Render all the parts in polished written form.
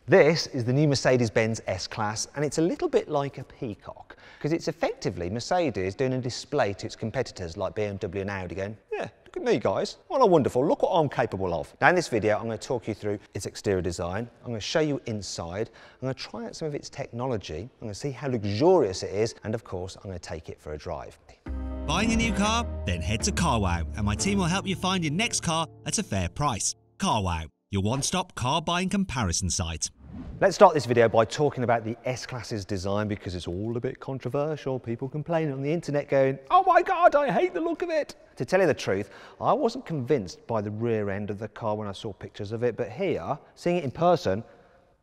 This is the new Mercedes-Benz S-Class, and it's a little bit like a peacock because it's effectively Mercedes doing a display to its competitors like BMW and Audi going, yeah, look at me guys, aren't I wonderful, look what I'm capable of. Now in this video I'm going to talk you through its exterior design, I'm going to show you inside, I'm going to try out some of its technology, I'm going to see how luxurious it is, and of course I'm going to take it for a drive. Buying a new car? Then head to CarWow and my team will help you find your next car at a fair price. CarWow, your one-stop car buying comparison site. Let's start this video by talking about the S-Class's design because it's all a bit controversial. People complaining on the internet going, oh my God, I hate the look of it. To tell you the truth, I wasn't convinced by the rear end of the car when I saw pictures of it, but here, seeing it in person,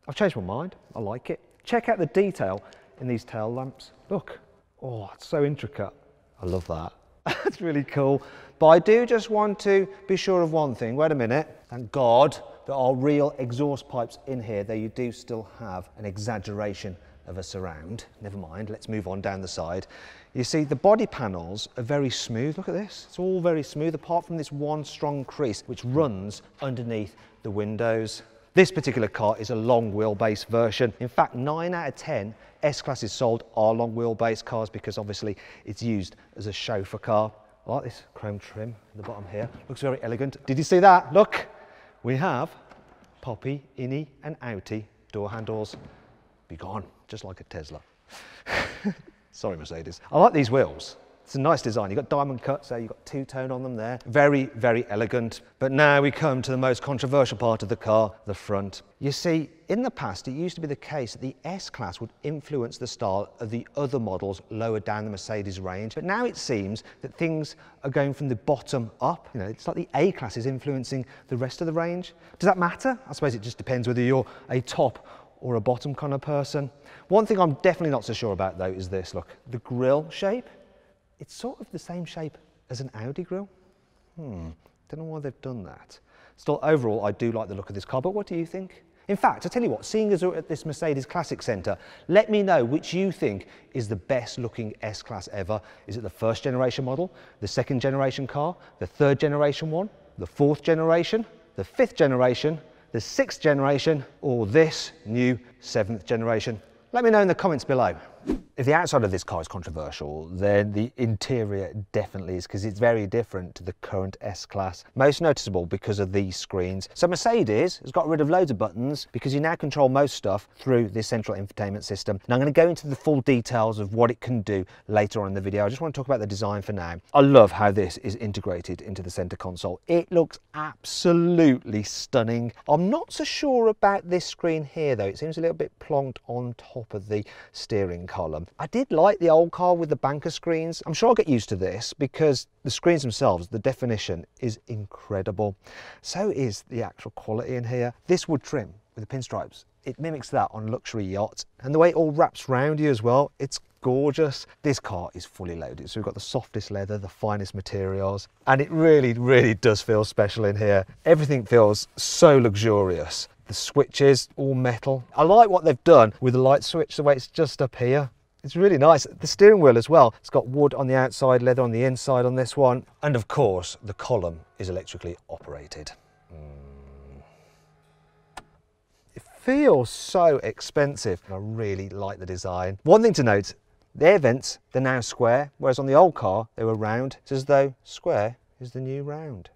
I've changed my mind. I like it. Check out the detail in these tail lamps. Look, oh, it's so intricate. I love that. That's really cool. But I do just want to be sure of one thing. Wait a minute. Thank God there are real exhaust pipes in here, though you do still have an exaggeration of a surround. Never mind, let's move on down the side. You see, the body panels are very smooth. Look at this. It's all very smooth, apart from this one strong crease, which runs underneath the windows. This particular car is a long wheelbase version. In fact, 9 out of 10 S-Classes sold are long wheelbase cars because obviously it's used as a chauffeur car. I like this chrome trim at the bottom here. Looks very elegant. Did you see that? Look, we have Poppy, Ini and Outie door handles. Be gone, just like a Tesla. Sorry, Mercedes. I like these wheels. It's a nice design. You've got diamond cuts there, you've got two-tone on them there. Very, very elegant. But now we come to the most controversial part of the car, the front. You see, in the past, it used to be the case that the S-Class would influence the style of the other models lower down the Mercedes range. But now it seems that things are going from the bottom up. You know, it's like the A-Class is influencing the rest of the range. Does that matter? I suppose it just depends whether you're a top or a bottom kind of person. One thing I'm definitely not so sure about, though, is this. Look, the grille shape. It's sort of the same shape as an Audi grille. Don't know why they've done that. Still, overall, I do like the look of this car, but what do you think? In fact, I tell you what, seeing as we're at this Mercedes Classic Centre, let me know which you think is the best looking S-Class ever. Is it the first generation model, the second generation car, the third generation one, the fourth generation, the fifth generation, the sixth generation, or this new seventh generation? Let me know in the comments below. If the outside of this car is controversial, then the interior definitely is, because it's very different to the current S-Class. Most noticeable because of these screens. So Mercedes has got rid of loads of buttons because you now control most stuff through this central infotainment system. Now I'm going to go into the full details of what it can do later on in the video. I just want to talk about the design for now. I love how this is integrated into the center console. It looks absolutely stunning. I'm not so sure about this screen here though. It seems a little bit plonked on top of the steering column. I did like the old car with the banker screens. I'm sure I'll get used to this because the screens themselves, the definition is incredible. So is the actual quality in here. This wood trim with the pinstripes, it mimics that on luxury yachts. And the way it all wraps around you as well, it's gorgeous. This car is fully loaded. So we've got the softest leather, the finest materials, and it really, really does feel special in here. Everything feels so luxurious. The switches, all metal. I like what they've done with the light switch, the way it's just up here. It's really nice. The steering wheel as well. It's got wood on the outside, leather on the inside on this one. And of course, the column is electrically operated. It feels so expensive. I really like the design. One thing to note, the air vents, they're now square, whereas on the old car, they were round. It's as though square is the new round.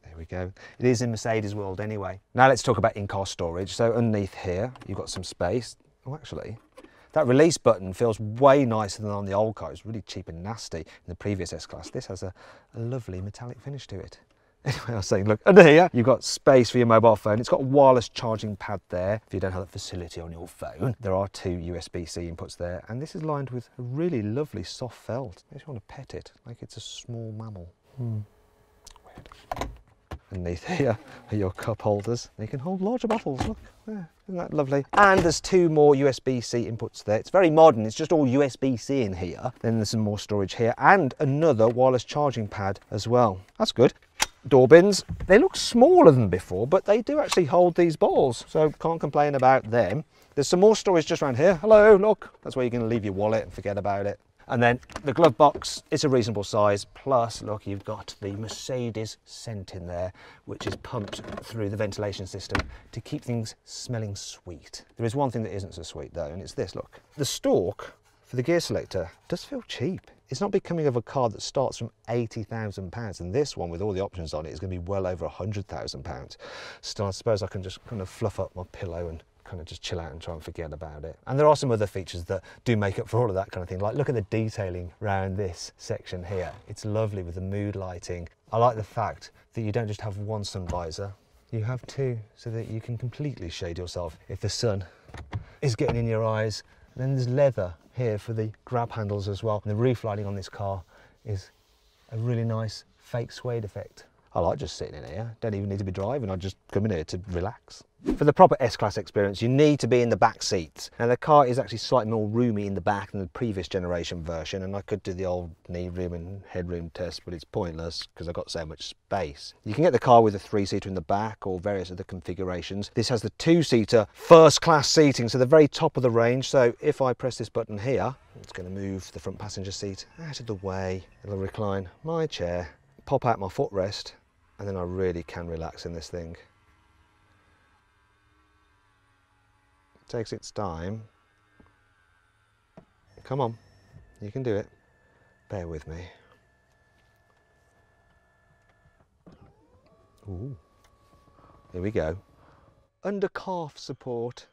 There we go. It is in Mercedes world anyway. Now let's talk about in-car storage. So underneath here, you've got some space. Oh, actually, that release button feels way nicer than on the old car. It's really cheap and nasty in the previous S-Class. This has a lovely metallic finish to it. Anyway, I was saying, look, under here, you've got space for your mobile phone. It's got a wireless charging pad there if you don't have that facility on your phone. There are 2 USB-C inputs there, and this is lined with a really lovely soft felt. I just want to pet it like it's a small mammal. Weird. Underneath here are your cup holders. They can hold larger bottles, look, there, isn't that lovely? And there's 2 more USB-C inputs there. It's very modern, it's just all USB-C in here. Then there's some more storage here and another wireless charging pad as well. That's good. Door bins, they look smaller than before, but they do actually hold these bottles, so can't complain about them. There's some more storage just around here. Hello, look, that's where you can leave your wallet and forget about it. And then the glove box is a reasonable size, plus look, you've got the Mercedes scent in there, which is pumped through the ventilation system to keep things smelling sweet. There is one thing that isn't so sweet though, and it's this, look. The stalk for the gear selector does feel cheap. It's not becoming of a car that starts from £80,000, and this one with all the options on it is going to be well over £100,000. Still, I suppose I can just kind of fluff up my pillow and kind of just chill out and try and forget about it. And there are some other features that do make up for all of that kind of thing. Like, look at the detailing around this section here. It's lovely with the mood lighting. I like the fact that you don't just have one sun visor, you have two, so that you can completely shade yourself if the sun is getting in your eyes. And then there's leather here for the grab handles as well. And the roof lighting on this car is a really nice fake suede effect. I like just sitting in here. Don't even need to be driving. I just come in here to relax. For the proper S-Class experience, you need to be in the back seats. Now the car is actually slightly more roomy in the back than the previous generation version, and I could do the old knee room and headroom test, but it's pointless because I've got so much space. You can get the car with a 3-seater in the back or various other configurations. This has the 2-seater first-class seating, so the very top of the range. So if I press this button here, it's going to move the front passenger seat out of the way. It'll recline my chair, pop out my footrest, and then I really can relax in this thing. Takes its time. Come on, you can do it. Bear with me. Ooh. Here we go. Under calf support.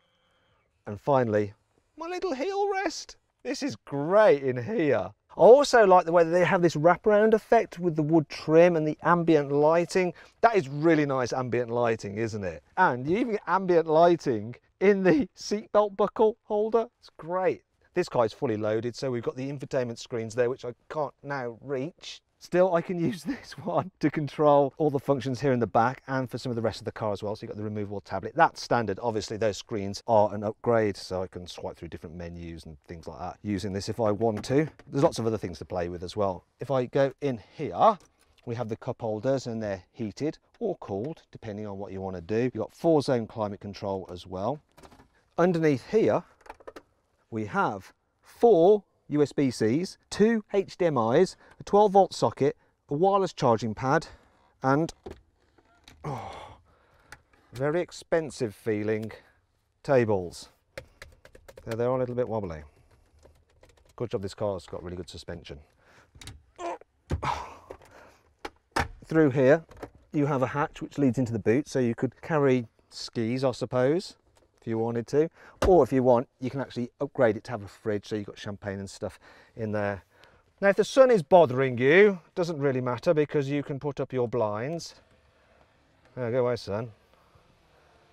And finally, my little heel rest. This is great in here. I also like the way that they have this wraparound effect with the wood trim and the ambient lighting. That is really nice ambient lighting, isn't it? And you even get ambient lighting in the seatbelt buckle holder. It's great. This car is fully loaded, so we've got the infotainment screens there, which I can't now reach. Still, I can use this one to control all the functions here in the back and for some of the rest of the car as well. So you've got the removable tablet. That's standard. Obviously, those screens are an upgrade, so I can swipe through different menus and things like that using this if I want to. There's lots of other things to play with as well. If I go in here, we have the cup holders, and they're heated or cooled, depending on what you want to do. You've got 4-zone climate control as well. Underneath here, we have 4 USB-Cs, 2 HDMIs, a 12-volt socket, a wireless charging pad, and very expensive feeling tables. They are a little bit wobbly. Good job this car's got really good suspension. Through here, you have a hatch which leads into the boot, so you could carry skis, I suppose, if you wanted to, or if you want, you can actually upgrade it to have a fridge, so you've got champagne and stuff in there. Now, if the sun is bothering you, doesn't really matter because you can put up your blinds. Oh, go away, sun.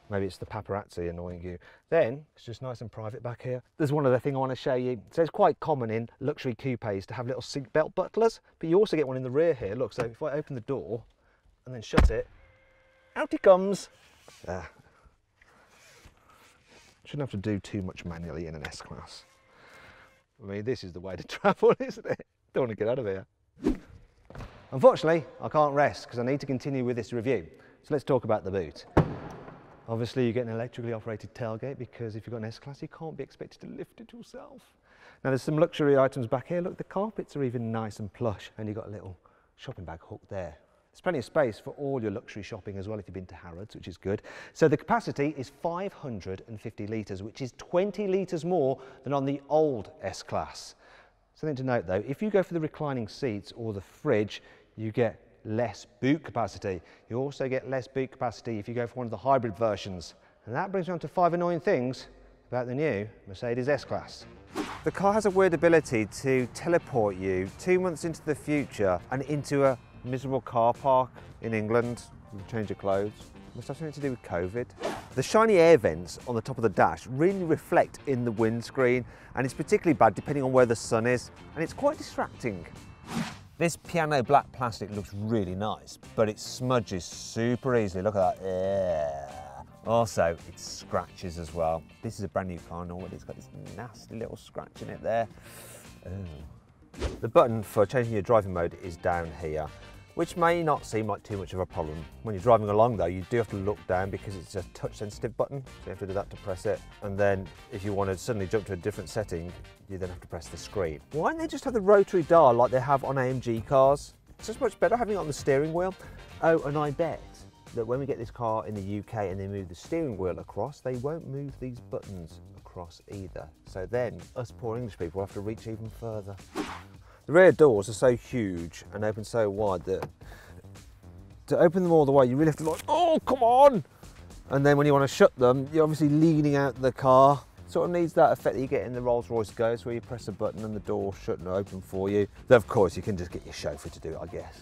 Maybe it's the paparazzi annoying you. Then it's just nice and private back here. There's one other thing I want to show you. So it's quite common in luxury coupes to have little seat belt bucklers, but you also get one in the rear here. Look, so if I open the door and then shut it, out he comes. Shouldn't have to do too much manually in an S-Class. I mean, this is the way to travel, isn't it? Don't want to get out of here. Unfortunately, I can't rest because I need to continue with this review. So let's talk about the boot. Obviously, you get an electrically operated tailgate because if you've got an S-Class, you can't be expected to lift it yourself. Now, there's some luxury items back here. Look, the carpets are even nice and plush, and you've got a little shopping bag hook there. There's plenty of space for all your luxury shopping as well if you've been to Harrods, which is good. So the capacity is 550 litres, which is 20 litres more than on the old S-Class. Something to note though, if you go for the reclining seats or the fridge, you get less boot capacity. You also get less boot capacity if you go for one of the hybrid versions. And that brings me on to 5 annoying things about the new Mercedes S-Class. The car has a weird ability to teleport you 2 months into the future and into a miserable car park in England. You can change your clothes. Must have something to do with COVID. The shiny air vents on the top of the dash really reflect in the windscreen, and it's particularly bad depending on where the sun is, and it's quite distracting. This piano black plastic looks really nice, but it smudges super easily. Look at that. Yeah. Also, it scratches as well. This is a brand new car and already it's got this nasty little scratch in it there. Oh. The button for changing your driving mode is down here. which may not seem like too much of a problem. When you're driving along though, you do have to look down because it's a touch sensitive button, so you have to do that to press it. And then if you want to suddenly jump to a different setting, you then have to press the screen. Why don't they just have the rotary dial like they have on AMG cars? It's just much better having it on the steering wheel. Oh, and I bet that when we get this car in the UK and they move the steering wheel across, they won't move these buttons across either. So then us poor English people have to reach even further. The rear doors are so huge and open so wide that to open them all the way, you really have to like, oh, come on! And then when you want to shut them, you're obviously leaning out the car. Sort of needs that effect that you get in the Rolls-Royce Ghost, where you press a button and the door shut and open for you. Though of course, you can just get your chauffeur to do it, I guess.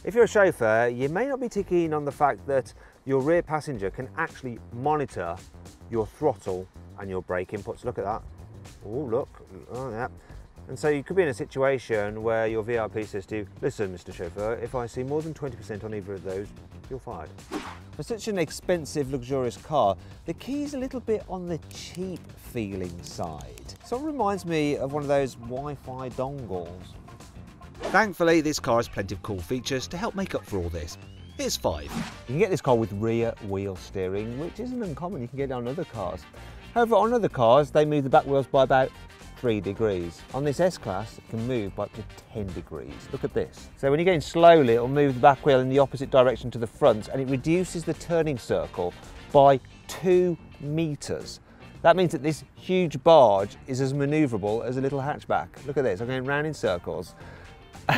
If you're a chauffeur, you may not be too keen on the fact that your rear passenger can actually monitor your throttle and your brake inputs. Look at that. Oh, look. Oh, yeah. And so you could be in a situation where your VIP says to you, listen, Mr. Chauffeur, if I see more than 20% on either of those, you're fired. For such an expensive, luxurious car, the key's a little bit on the cheap feeling side. Sort of reminds me of one of those Wi-Fi dongles. Thankfully, this car has plenty of cool features to help make up for all this. Here's 5. You can get this car with rear wheel steering, which isn't uncommon. You can get it on other cars. However, on other cars, they move the back wheels by about 3 degrees. On this S-Class, it can move by up to 10 degrees. Look at this. So when you're going slowly, it'll move the back wheel in the opposite direction to the front, and it reduces the turning circle by 2 meters. That means that this huge barge is as maneuverable as a little hatchback. Look at this, I'm going round in circles.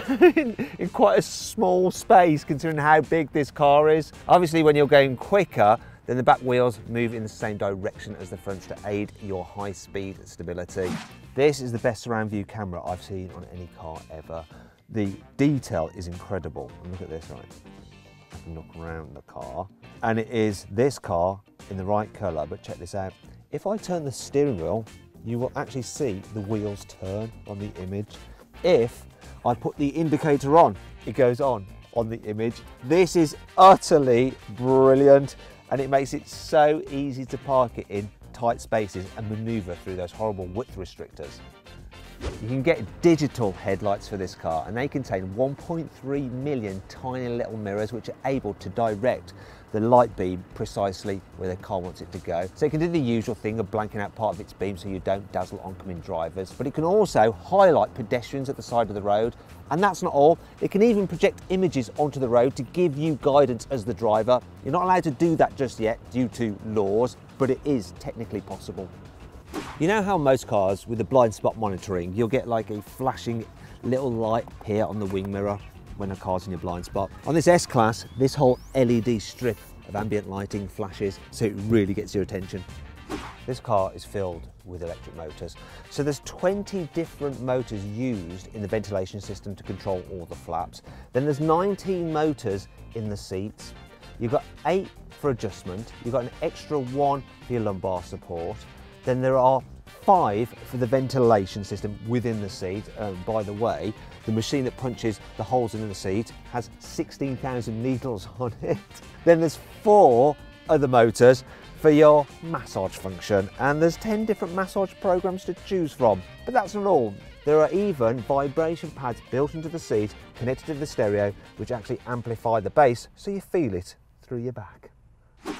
in quite a small space, considering how big this car is. Obviously, when you're going quicker, then the back wheels move in the same direction as the fronts to aid your high-speed stability. This is the best surround view camera I've seen on any car ever. The detail is incredible. And look at this, right? I can look around the car, and it is this car in the right colour, but check this out. If I turn the steering wheel, you will actually see the wheels turn on the image. If I put the indicator on, it goes on the image. This is utterly brilliant, and it makes it so easy to park it in tight spaces and manoeuvre through those horrible width restrictors. You can get digital headlights for this car, and they contain 1.3 million tiny little mirrors which are able to direct the light beam precisely where the car wants it to go. So it can do the usual thing of blanking out part of its beam so you don't dazzle oncoming drivers, but it can also highlight pedestrians at the side of the road. And that's not all, it can even project images onto the road to give you guidance as the driver. You're not allowed to do that just yet due to laws, but it is technically possible. You know how most cars with the blind spot monitoring, you'll get like a flashing little light appear on the wing mirror when a car's in your blind spot? On this S-Class, this whole LED strip of ambient lighting flashes, so it really gets your attention. This car is filled with electric motors. So there's 20 different motors used in the ventilation system to control all the flaps. Then there's 19 motors in the seats. You've got 8 for adjustment. You've got an extra 1 for your lumbar support. Then there are 5 for the ventilation system within the seat. By the way, the machine that punches the holes in the seat has 16,000 needles on it. Then there's 4 other motors for your massage function, and there's 10 different massage programs to choose from. But that's not all. There are even vibration pads built into the seat, connected to the stereo, which actually amplify the bass so you feel it through your back.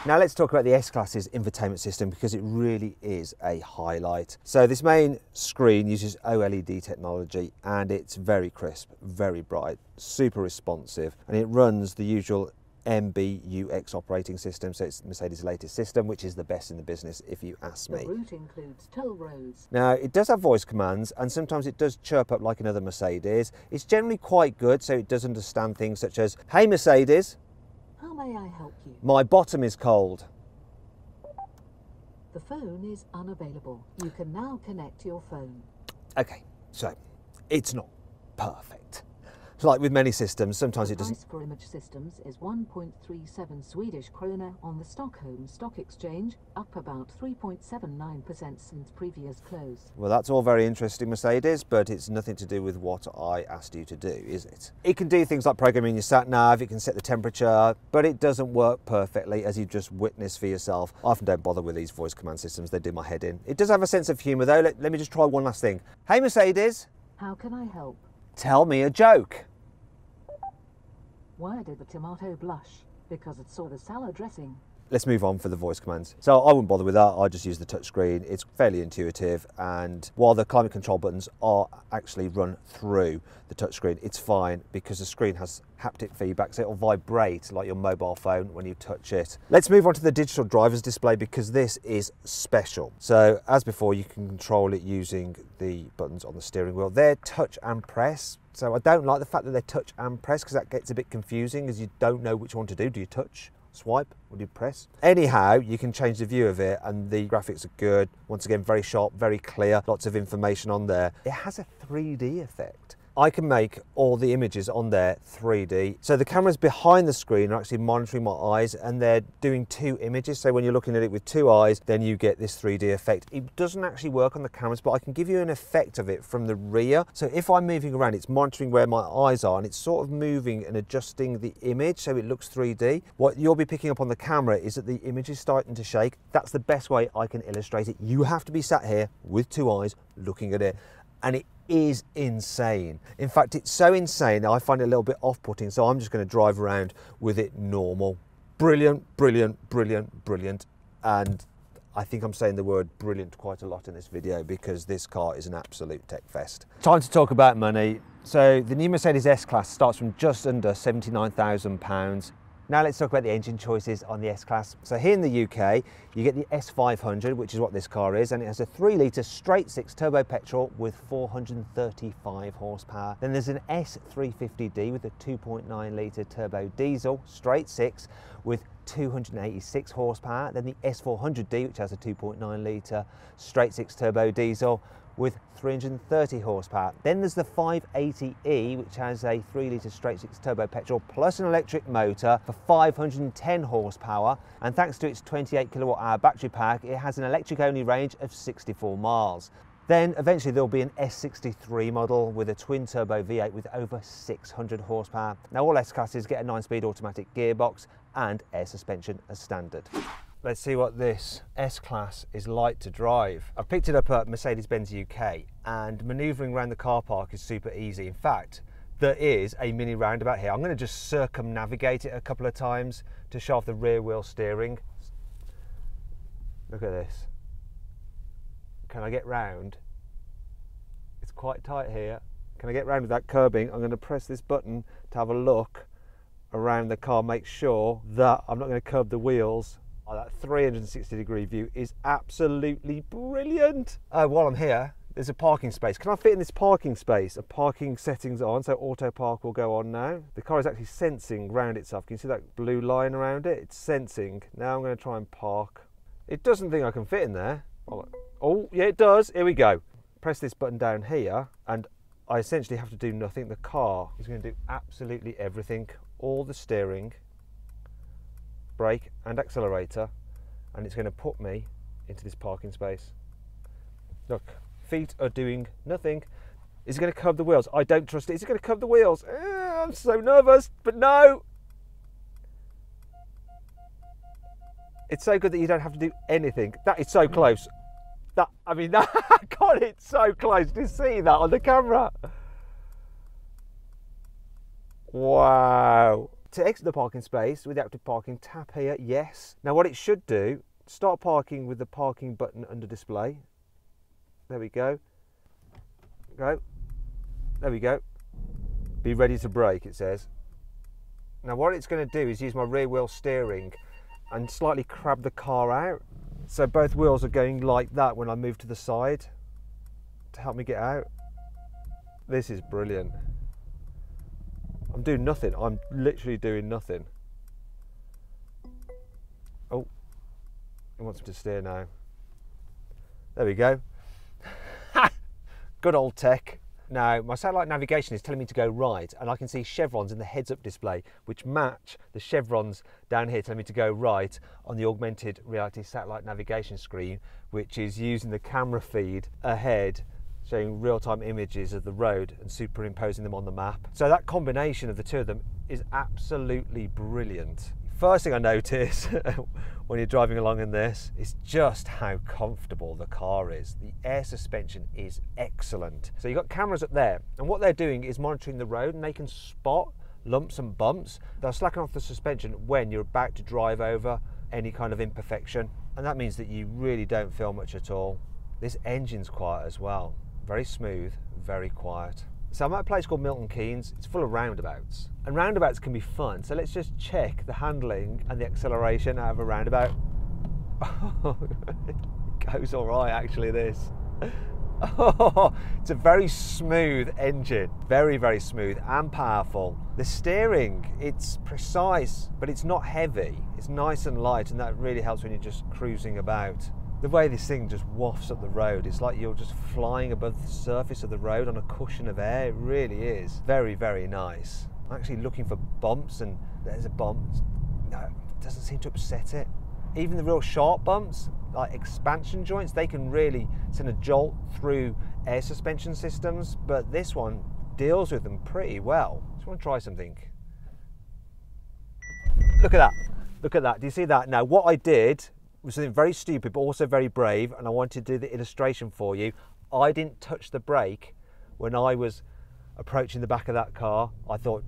Now let's talk about the S-Class's infotainment system, because it really is a highlight. So this main screen uses OLED technology, and it's very crisp, very bright, super responsive, and it runs the usual MBUX operating system, so it's Mercedes' latest system, which is the best in the business if you ask me. The route includes toll roads. Now it does have voice commands, and sometimes it does chirp up like another Mercedes. It's generally quite good, so it does understand things such as, hey Mercedes, How may I help you? my bottom is cold. The phone is unavailable. You can now connect your phone. Okay, so it's not perfect. Like with many systems, sometimes it doesn't. The price for image systems is 1.37 Swedish krona on the Stockholm Stock Exchange, up about 3.79% since previous close. Well, that's all very interesting, Mercedes, but it's nothing to do with what I asked you to do, is it? It can do things like programming your sat-nav, it can set the temperature, but it doesn't work perfectly, as you've just witnessed for yourself. I often don't bother with these voice command systems, they do my head in. It does have a sense of humour though. Let me just try one last thing. Hey Mercedes, How can I help? tell me a joke. Why did the tomato blush? Because it saw the salad dressing. Let's move on for the voice commands. So I wouldn't bother with that, I just use the touchscreen. It's fairly intuitive, and while the climate control buttons are actually run through the touchscreen, it's fine because the screen has haptic feedback, so it'll vibrate like your mobile phone when you touch it. Let's move on to the digital driver's display because this is special. So as before, you can control it using the buttons on the steering wheel. They're touch and press. So I don't like the fact that they're touch and press because that gets a bit confusing as you don't know which one to do. Do you touch, swipe, or do you press? Anyhow, you can change the view of it and the graphics are good. Once again, very sharp, very clear, lots of information on there. It has a 3D effect. I can make all the images on there 3D. So the cameras behind the screen are actually monitoring my eyes and they're doing 2 images. So when you're looking at it with 2 eyes, then you get this 3D effect. It doesn't actually work on the cameras, but I can give you an effect of it from the rear. So if I'm moving around, it's monitoring where my eyes are and it's sort of moving and adjusting the image so it looks 3D. What you'll be picking up on the camera is that the image is starting to shake. That's the best way I can illustrate it. You have to be sat here with 2 eyes looking at it, and it is insane. In fact, it's so insane I find it a little bit off-putting, so I'm just going to drive around with it normal. Brilliant, brilliant, brilliant, brilliant. And I think I'm saying the word brilliant quite a lot in this video because this car is an absolute tech fest. Time to talk about money. So the new Mercedes S-Class starts from just under £79,000. Now let's talk about the engine choices on the S-Class. So here in the UK, you get the S500, which is what this car is, and it has a 3-litre straight-six turbo petrol with 435 horsepower. Then there's an S350D with a 2.9-litre turbo diesel, straight-six, with 286 horsepower. Then the S400D, which has a 2.9-litre straight-six turbo diesel, with 330 horsepower. Then there's the 580e, which has a 3-litre straight-six turbo petrol plus an electric motor for 510 horsepower. And thanks to its 28 kilowatt-hour battery pack, it has an electric-only range of 64 miles. Then eventually there'll be an S63 model with a twin-turbo V8 with over 600 horsepower. Now all S-Classes get a 9-speed automatic gearbox and air suspension as standard. Let's see what this S-Class is like to drive. I've picked it up at Mercedes-Benz UK and manoeuvring around the car park is super easy. In fact, there is a mini roundabout here. I'm going to just circumnavigate it a couple of times to show off the rear wheel steering. Look at this. Can I get round? It's quite tight here. Can I get round without curbing? I'm going to press this button to have a look around the car, make sure that I'm not going to curb the wheels. Oh, that 360-degree view is absolutely brilliant. While I'm here, there's a parking space. Can I fit in this parking space? A parking settings on, so auto park will go on now. The car is actually sensing round itself. Can you see that blue line around it? It's sensing. Now I'm going to try and park. It doesn't think I can fit in there. Oh, yeah, it does. Here we go. Press this button down here, and I essentially have to do nothing. The car is going to do absolutely everything. All the steering, brake and accelerator, and it's going to put me into this parking space. Look, feet are doing nothing. Is it going to curb the wheels? I don't trust it. Is it going to curb the wheels? I'm so nervous, but no. It's so good that you don't have to do anything. That is so close. God, it's so close to see that on the camera. Wow. To exit the parking space with the active parking, tap here, yes. Now what it should do, start parking with the parking button under display. There we go. Go. There we go. Be ready to brake, it says. Now what it's going to do is use my rear wheel steering and slightly crab the car out. So both wheels are going like that when I move to the side to help me get out. This is brilliant. I'm doing nothing. I'm literally doing nothing. Oh, it wants me to steer now. There we go. Good old tech. Now, my satellite navigation is telling me to go right, and I can see chevrons in the heads-up display, which match the chevrons down here telling me to go right on the augmented reality satellite navigation screen, which is using the camera feed ahead, showing real-time images of the road and superimposing them on the map. So that combination of the two of them is absolutely brilliant. First thing I notice when you're driving along in this is just how comfortable the car is. The air suspension is excellent. So you've got cameras up there, and what they're doing is monitoring the road, and they can spot lumps and bumps. They'll slacken off the suspension when you're about to drive over any kind of imperfection, and that means that you really don't feel much at all. This engine's quiet as well, very smooth, very quiet. So I'm at a place called Milton Keynes. It's full of roundabouts, and roundabouts can be fun. So let's just check the handling and the acceleration out of a roundabout. It goes all right, actually, this. Oh, it's a very smooth engine, very, very smooth and powerful. The steering, it's precise, but it's not heavy. It's nice and light, and that really helps when you're just cruising about. The way this thing just wafts up the road, it's like you're just flying above the surface of the road on a cushion of air. It really is very, very nice. I'm actually looking for bumps, and there's a bump. No, it doesn't seem to upset it. Even the real sharp bumps, like expansion joints, they can really send a jolt through air suspension systems, but this one deals with them pretty well. Just want to try something. Look at that. Look at that. Do you see that? Now, what I did was something very stupid, but also very brave, and I wanted to do the illustration for you. I didn't touch the brake when I was approaching the back of that car. I thought,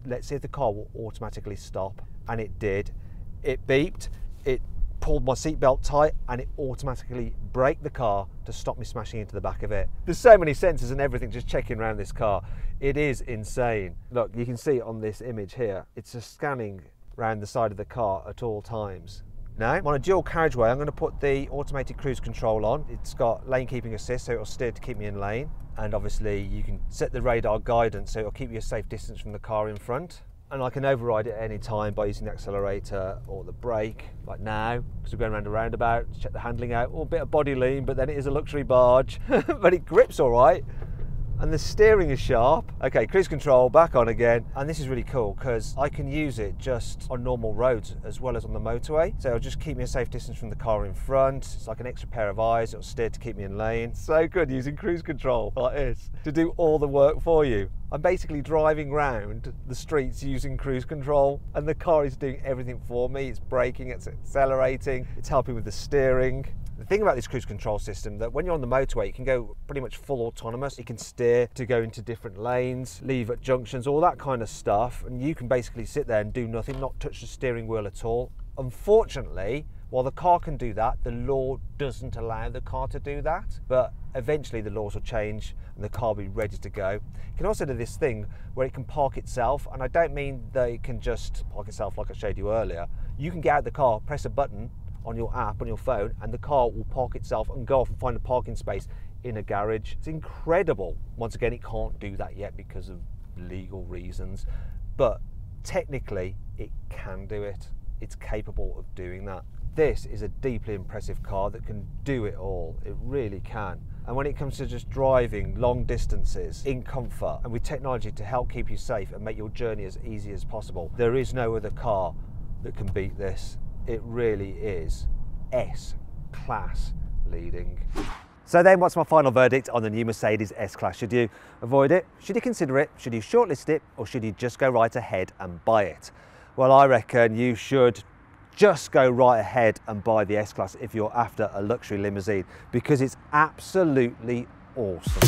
let's see if the car will automatically stop, and it did. It beeped, it pulled my seatbelt tight, and it automatically braked the car to stop me smashing into the back of it. There's so many sensors and everything just checking around this car. It is insane. Look, you can see it on this image here. It's just scanning around the side of the car at all times. Now, I'm on a dual carriageway. I'm going to put the automated cruise control on. It's got lane keeping assist, so it'll steer to keep me in lane. And obviously you can set the radar guidance, so it'll keep you a safe distance from the car in front. And I can override it at any time by using the accelerator or the brake, like now, because we're going around a roundabout to check the handling out. Oh, a bit of body lean, but then it is a luxury barge. But it grips all right. And the steering is sharp. Okay, cruise control back on again. And this is really cool because I can use it just on normal roads as well as on the motorway. So it'll just keep me a safe distance from the car in front. It's like an extra pair of eyes. It'll steer to keep me in lane. So good using cruise control like this to do all the work for you. I'm basically driving round the streets using cruise control, and the car is doing everything for me. It's braking, it's accelerating, it's helping with the steering. The thing about this cruise control system, that when you're on the motorway, you can go pretty much full autonomous. You can steer to go into different lanes, leave at junctions, all that kind of stuff. And you can basically sit there and do nothing, not touch the steering wheel at all. Unfortunately, while the car can do that, the law doesn't allow the car to do that. But eventually the laws will change and the car will be ready to go. It can also do this thing where it can park itself. And I don't mean that it can just park itself like I showed you earlier. You can get out of the car, press a button on your app, on your phone, and the car will park itself and go off and find a parking space in a garage. It's incredible. Once again, it can't do that yet because of legal reasons, but technically it can do it. It's capable of doing that. This is a deeply impressive car that can do it all. It really can. And when it comes to just driving long distances in comfort and with technology to help keep you safe and make your journey as easy as possible, there is no other car that can beat this. It really is S-Class leading. So then, what's my final verdict on the new Mercedes S-Class? Should you avoid it? Should you consider it? Should you shortlist it? Or should you just go right ahead and buy it? Well, I reckon you should just go right ahead and buy the S-Class if you're after a luxury limousine, because it's absolutely awesome.